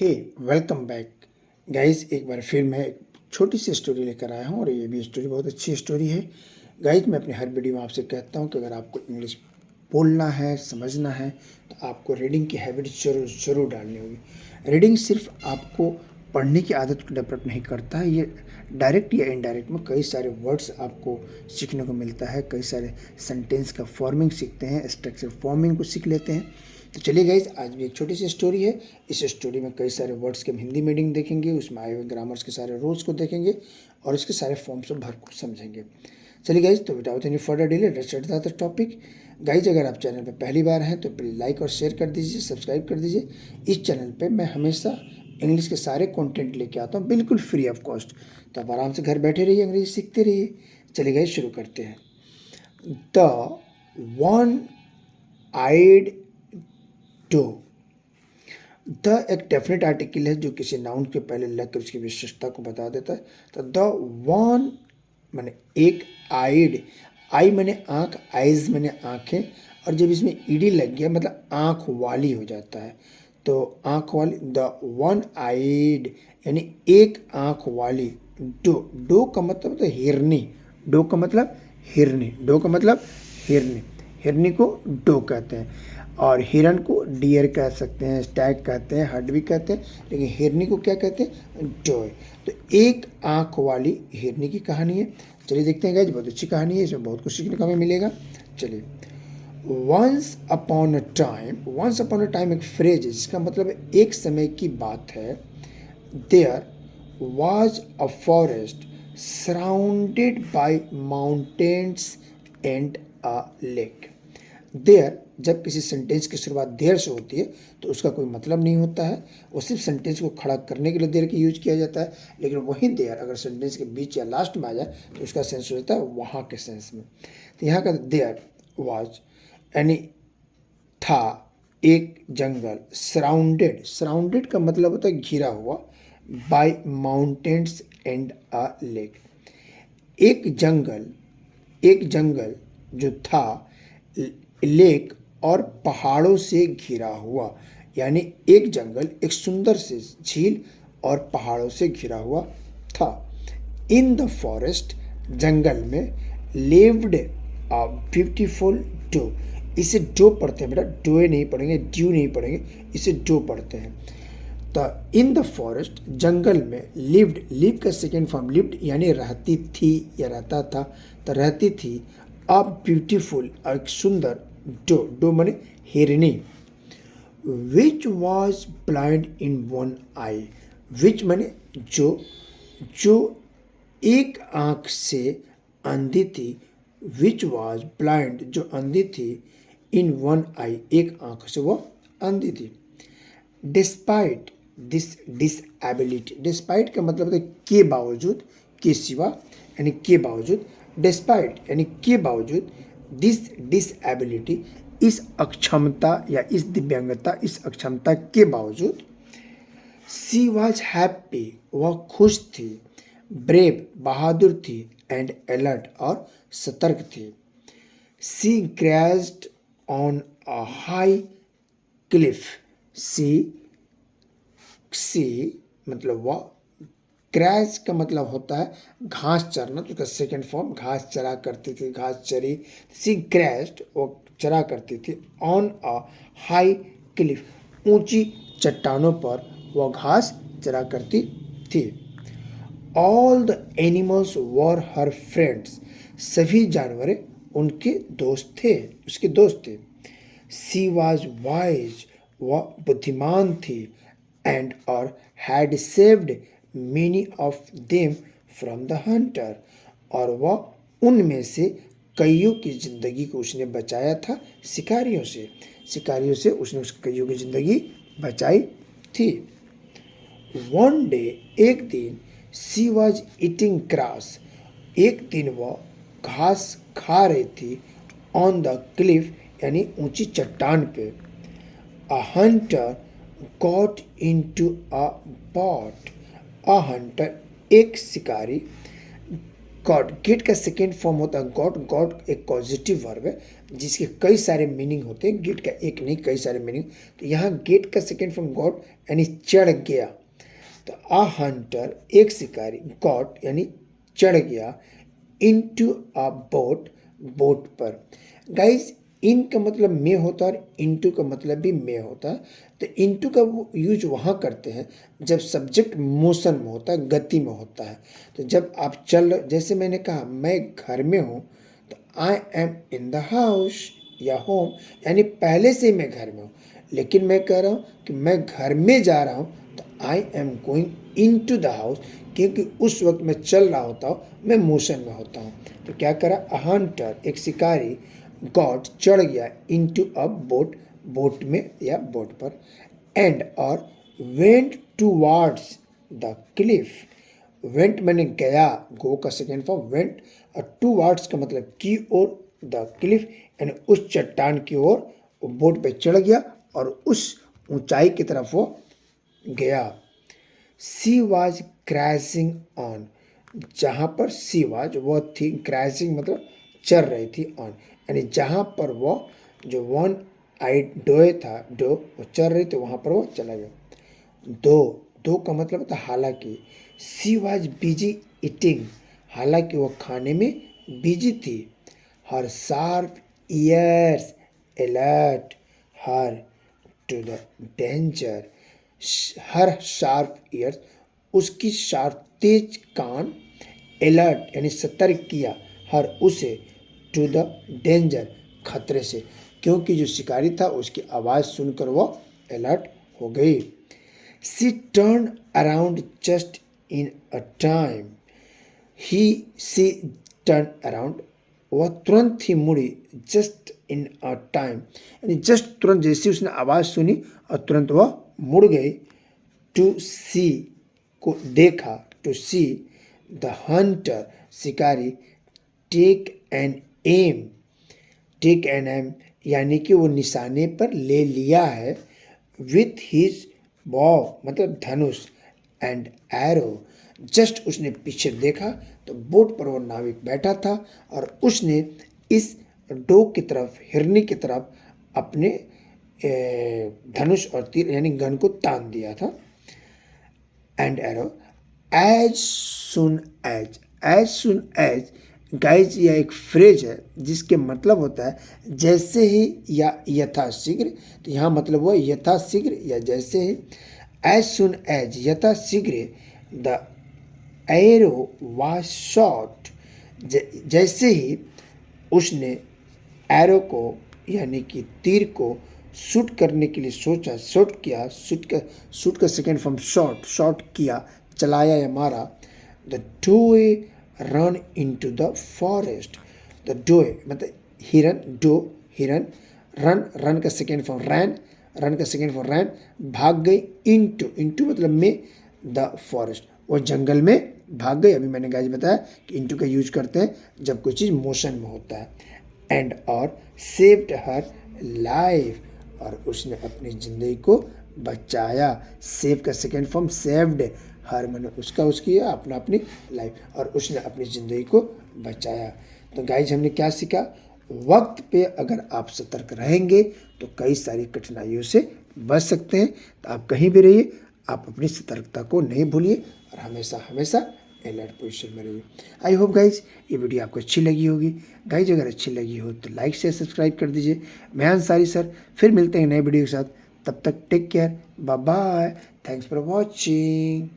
हे welcome back guys. एक बार फिर मैं एक छोटी सी स्टोरी लेकर आया हूँ और ये भी स्टोरी बहुत अच्छी स्टोरी है। गाइस, मैं अपने हर वीडियो में आपसे कहता हूँ कि अगर आपको इंग्लिश बोलना है, समझना है, तो आपको रीडिंग की हैबिट जरूर जरूर डालनी होगी। रीडिंग सिर्फ आपको पढ़ने की आदत को डेवलप नहीं करता है, ये डायरेक्ट या इनडायरेक्ट में कई सारे वर्ड्स आपको सीखने को मिलता है, कई सारे सेंटेंस का फॉर्मिंग सीखते हैं, स्ट्रक्चर फॉर्मिंग को सीख लेते हैं। तो चलिए गाइज, आज भी एक छोटी सी स्टोरी है। इस स्टोरी में कई सारे वर्ड्स के हम हिंदी मीनिंग देखेंगे, उसमें आए हुए ग्रामर्स के सारे रूल्स को देखेंगे और इसके सारे फॉर्म्स को भरपूर समझेंगे। चलिए गाइज, तो without any further delay let's start the topic. Guys, अगर आप चैनल पर पहली बार हैं तो प्लीज़ लाइक और शेयर कर दीजिए, सब्सक्राइब कर दीजिए। इस चैनल पर मैं हमेशा इंग्लिश के सारे कंटेंट लेके आता हूँ, बिल्कुल फ्री ऑफ कॉस्ट। तो आप आराम से घर बैठे रहिए, अंग्रेजी सीखते रहिए। चलिए गाइज, शुरू करते हैं। The one eyed doe. The एक डेफिनेट आर्टिकल है जो किसी नाउन के पहले लगकर उसकी विशेषता को बता देता है। तो द वन माने एक, आइड, आई माने आँख, आइज माने आँखें, और जब इसमें ईडी लग गया मतलब आँख वाली हो जाता है। तो आँख वाली, द वन आइड यानी एक आँख वाली। डो, डो का मतलब होता है हिरनी। डो का मतलब हिरनी, डो का मतलब हिरनी, हिरनी को डो कहते हैं। और हिरन को डियर कह सकते हैं, स्टैग कहते हैं, हड भी कहते हैं, लेकिन हिरनी को क्या कहते हैं? डॉय। तो एक आँख वाली हिरनी की कहानी है। चलिए देखते हैं गाइस, बहुत अच्छी कहानी है, इसमें बहुत कुछ सीखने को हमें मिलेगा। चलिए, once upon a time, once upon a time एक फ्रेज है जिसका मतलब एक समय की बात है। There was a forest surrounded by mountains and a lake. There, जब किसी सेंटेंस की शुरुआत देयर से होती है तो उसका कोई मतलब नहीं होता है, वो सिर्फ सेंटेंस को खड़ा करने के लिए देयर की यूज किया जाता है। लेकिन वही देयर अगर सेंटेंस के बीच या लास्ट में आ जाए तो उसका सेंस हो जाता है वहाँ के सेंस में। तो यहाँ का देयर वाज यानी था एक जंगल, सराउंडेड, सराउंडेड का मतलब होता है घिरा हुआ, by mountains and a lake. एक जंगल, एक जंगल जो था लेक और पहाड़ों से घिरा हुआ, यानी एक जंगल एक सुंदर से झील और पहाड़ों से घिरा हुआ था। इन द फॉरेस्ट, जंगल में, लिव्ड अ ब्यूटीफुल डो। इसे डो पढ़ते हैं बेटा, डोए नहीं पढ़ेंगे, ड्यू नहीं पढ़ेंगे, इसे डो पढ़ते हैं। तो इन द फॉरेस्ट, जंगल में, लिव्ड, लिव का सेकेंड फॉर्म लिव्ड यानी रहती थी या रहता था, तो रहती थी। अब ब्यूटीफुल, एक सुंदर, डो, डो माने हिरनी। Which was blind in one eye, which माने जो, जो एक आँख से अंधी थी। विच वॉज ब्लाइंड जो अंधी थी, इन वन आई एक आँख से वो अंधी थी। डिस्पाइट दिस डिसएबिलिटी, डिस्पाइट का मतलब है के बावजूद, के सिवा, यानी के बावजूद। डिस्पाइट यानी के बावजूद, दिस डिसएबिलिटी इस अक्षमता या इस दिव्यांगता, इस अक्षमता के बावजूद। सी वॉज हैप्पी वह खुश थी, ब्रेव बहादुर थी, एंड अलर्ट और सतर्क थी। She grazed on a high cliff, she, she मतलब वह, क्रैश का मतलब होता है घास चरना, तो उसका सेकेंड फॉर्म घास चरा करती थी, घास चरी। सी क्रैश्ड वो चरा करती थी, ऑन अ हाई क्लिफ ऊंची चट्टानों पर वह घास चरा करती थी। All the animals were her friends, सभी जानवर उनके दोस्त थे, उसके दोस्त थे। सी वॉज वाइज वह बुद्धिमान थी, एंड और had saved many of them from the Hunter, और वह उनमें से कईयों की ज़िंदगी को उसने बचाया था शिकारियों से, शिकारियों से उसने उस कईयों की ज़िंदगी बचाई थी। वन डे एक दिन, सी वॉज ईटिंग ग्रास, एक दिन वह घास खा रही थी, ऑन द क्लिफ यानी ऊंची चट्टान पे। A hunter got into a boat, a hunter एक शिकारी, गॉड, गेट का सेकेंड फॉर्म होता है गॉड। गॉड एक पॉजिटिव वर्ब है जिसके कई सारे मीनिंग होते हैं, गेट का एक नहीं कई सारे मीनिंग। तो यहाँ गेट का सेकेंड फॉर्म गॉड यानी चढ़ गया। तो अ हंटर एक शिकारी, गॉट यानी चढ़ गया, इनटू अ बोट बोट पर। गाइज इन का मतलब में होता है और इनटू का मतलब भी में होता है। तो इनटू का वो यूज वहाँ करते हैं जब सब्जेक्ट मोशन में होता है, गति में होता है। तो जब आप जैसे मैंने कहा मैं घर में हूँ, तो I M in the house या होम, यानी पहले से ही मैं घर में हूँ, लेकिन मैं कह रहा हूँ कि मैं घर में जा रहा हूँ, तो I am going into the house, क्योंकि उस वक्त मैं चल रहा होता हूँ, मैं मोशन में होता हूँ। तो क्या करा, अ हंटर एक शिकारी, गॉड चढ़ गया, इनटू अ बोट बोट में या बोट पर, एंड और went towards the Cliff. Went मैंने गया, गो का सेकेंड फॉर्म वेंट, और टूवर्ड्स का मतलब की ओर, द क्लिफ यानी उस चट्टान की ओर वो बोट पे चढ़ गया और उस ऊंचाई की तरफ वो गया। सी वाज क्रैशिंग ऑन, जहाँ पर सी वाज वो थी, क्रैशिंग मतलब चल रही थी, ऑन यानी जहाँ पर वो जो वन आई डोए था, डो वो चल रही थी, वहाँ पर वो चला गया। दो, दो का मतलब होता हालांकि। सी वाज बिजी ईटिंग, हालांकि वो खाने में बिजी थी। Her sharp ears alert her to the danger, her sharp ears उसकी शार्प तेज कान, अलर्ट यानी सतर्क किया, हर उसे, टू द डेंजर खतरे से, क्योंकि जो शिकारी था उसकी आवाज़ सुनकर वो अलर्ट हो गई। She turn around just in a time, ही सी टर्न अराउंड वह तुरंत ही मुड़ी, जस्ट इन अ टाइम यानी जस्ट तुरंत, जैसी उसने आवाज़ सुनी और तुरंत वह मुड़ गई। टू सी को देखा, टू सी द हंटर शिकारी, take an aim, take an aim यानी कि वो निशाने पर ले लिया है, विथ हिज बॉ मतलब धनुष, एंड एरो, जस्ट उसने पीछे देखा तो बोट पर वो नाविक बैठा था और उसने इस डो की तरफ, हिरनी की तरफ अपने धनुष और तीर यानी गन को तान दिया था। And arrow, as soon as guys यह एक फ्रेज है जिसके मतलब होता है जैसे ही या यथाशीघ्र। तो यहाँ मतलब हुआ यथाशीघ्र या जैसे ही। एज सुन एज यथाशीघ्र द एरो वाज शॉट, जैसे ही उसने एरो को यानी कि तीर को शूट करने के लिए सोचा, शूट का सेकेंड फॉर्म शॉट किया, चलाया या मारा। The doe ran into the forest, the doe मतलब हिरन, डो हिरन, रन का सेकेंड फॉर्म रैन, भाग गई, इनटू मतलब में, द फॉरेस्ट वो जंगल में भाग गई। अभी मैंने गाइस बताया कि इनटू का यूज करते हैं जब कोई चीज़ मोशन में होता है। एंड और सेव्ड हर लाइफ, और उसने अपनी ज़िंदगी को बचाया। सेव का सेकेंड फॉर्म सेव्ड, हर मैंने उसकी अपना अपनी लाइफ, और उसने अपनी ज़िंदगी को बचाया। तो गाइज हमने क्या सीखा, वक्त पे अगर आप सतर्क रहेंगे तो कई सारी कठिनाइयों से बच सकते हैं। तो आप कहीं भी रहिए, आप अपनी सतर्कता को नहीं भूलिए और हमेशा अलर्ट पोजीशन में रहिए। आई होप गाइज ये वीडियो आपको अच्छी लगी होगी। गाइज अगर अच्छी लगी हो तो लाइक शेयर सब्सक्राइब कर दीजिए। मैं अंसारी सर फिर मिलते हैं नए वीडियो के साथ, तब तक take care, bye bye, thanks for watching.